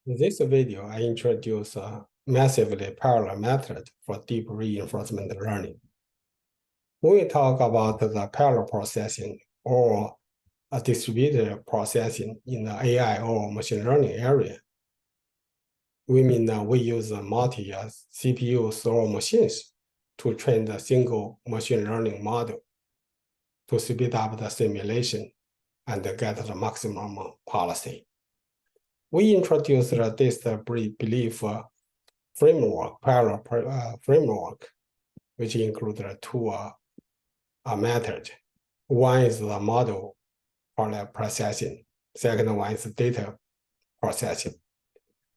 In this video, I introduce a massively parallel method for deep reinforcement learning. When we talk about the parallel processing or a distributed processing in the AI or machine learning area, we mean we use multi CPUs or machines to train the single machine learning model to speed up the simulation and get the maximum policy. We introduced the Disbelief framework, parallel framework, which includes two methods. One is the model parallel processing. Second one is data processing.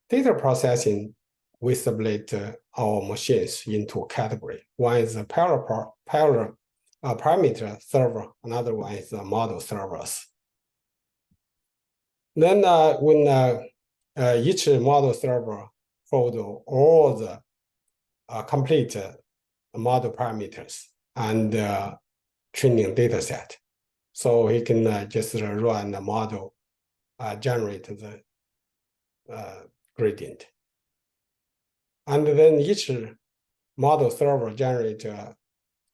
Data processing, we split our machines into categories. One is the parallel parameter server. Another one is the model servers. Then when each model server hold all the complete model parameters and training data set. So he can just run the model, generate the gradient. And then each model server generate a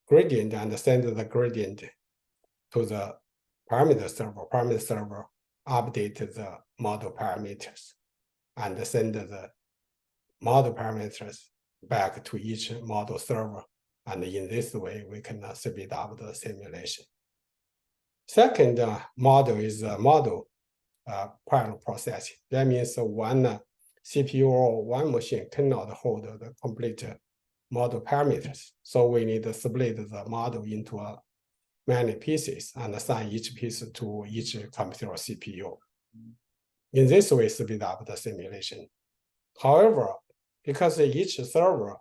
gradient and send the gradient to the parameter server. Parameter server update the model parameters and send the model parameters back to each model server. And in this way, we can speed up the simulation. Second model is model parallel processing. That means one CPU or one machine cannot hold the complete model parameters. So we need to split the model into many pieces and assign each piece to each computer or CPU. In this way, speed up the simulation. However, because each server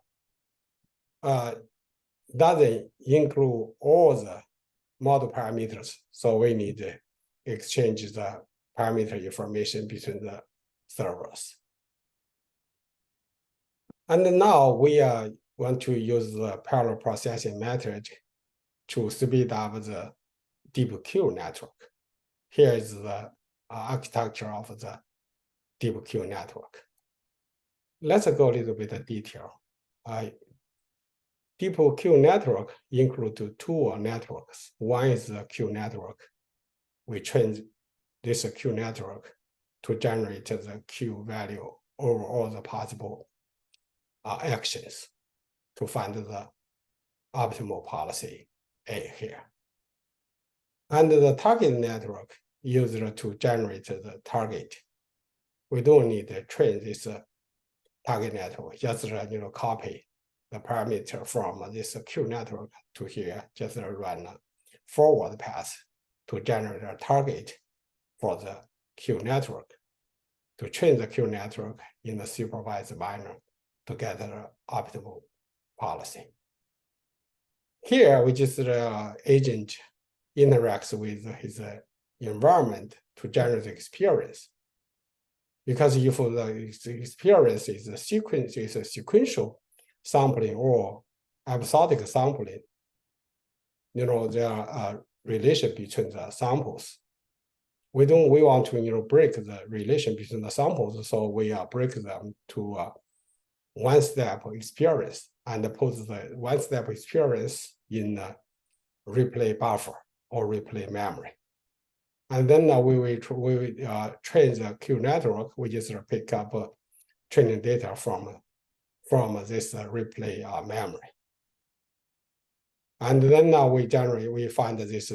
doesn't include all the model parameters, so we need to exchange the parameter information between the servers. And now we want to use the parallel processing method to speed up the deep Q network. Here is the architecture of the deep Q network. Let's go a little bit of detail. Deep Q network includes two networks. One is the Q network. We train this Q network to generate the Q value over all the possible actions to find the optimal policy A here. And the target network used to generate the target. We don't need to train this target network, just copy the parameter from this Q network to here, just run a forward path to generate a target for the Q network, to train the Q network in a supervised manner to get the optimal policy. Here, we just agent interacts with his environment to generate experience. Because if the experience is a sequential sampling or episodic sampling, there are relation between the samples. We want to break the relation between the samples, so we break them to one-step experience and put the one-step experience in replay buffer or replay memory. And then we train the Q network. We just pick up training data from this replay memory. And then we find this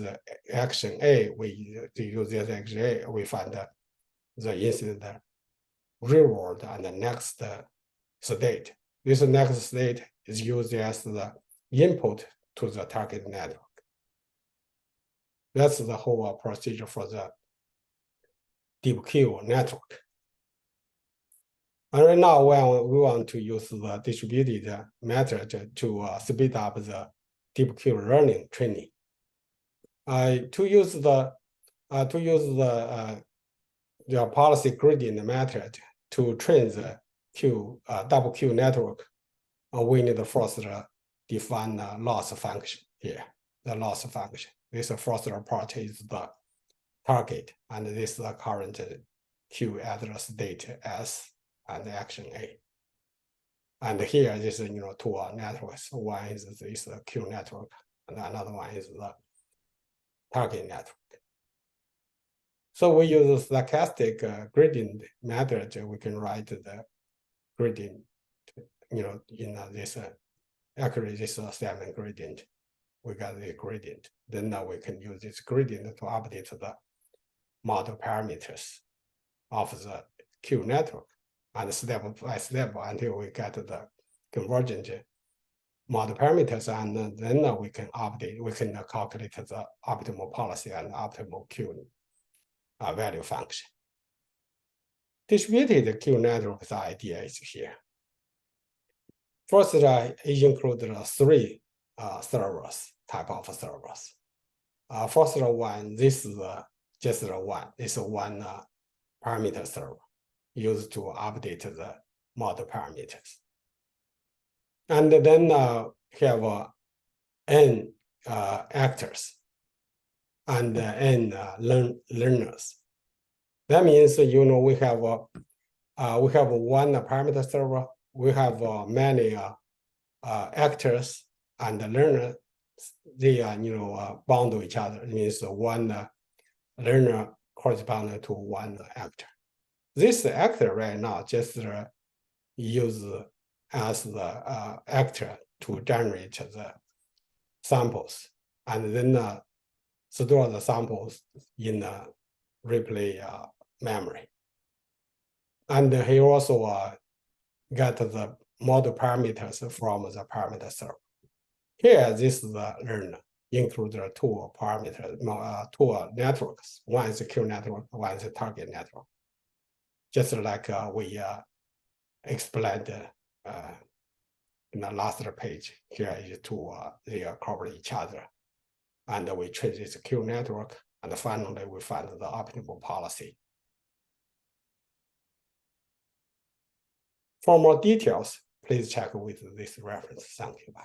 action A. We use this action A. We find the incident reward and the next state. This next state is used as the input to the target network. That's the whole procedure for the deep Q network. And right now, we want to use the distributed method to speed up the deep Q learning training. To use the policy gradient method to train the double Q network, we need to first define the loss function here. The loss function. This first part is the target, and this is the current Q address state S. and action A. And here, this is two networks. One is this Q network, and another one is the target network. So we use a stochastic gradient method. We can write the gradient, in this actually this segment gradient. We got the gradient. Then now we can use this gradient to update the model parameters of the Q network, and step by step until we get the convergent model parameters, and then we can update. We can calculate the optimal policy and optimal Q value function. Distributed Q network's idea is here. First, it includes three servers, type of servers. First one, this is just one. This is one parameter server used to update the model parameters. And then have n actors and n learners. That means we have one parameter server. We have many actors and learners. They bound to each other. It means one learner corresponds to one actor. This actor right now just use as the actor to generate the samples, and then store the samples in the replay memory. And he also got the model parameters from the parameter server. Here, this is the learner, includes the two parameters, two networks. One is the Q network, one is the target network. Just like we explained in the last page, here is two, they cover each other. And we trace this Q network, and finally we find the optimal policy. For more details, please check with this reference. Thank you. Bye.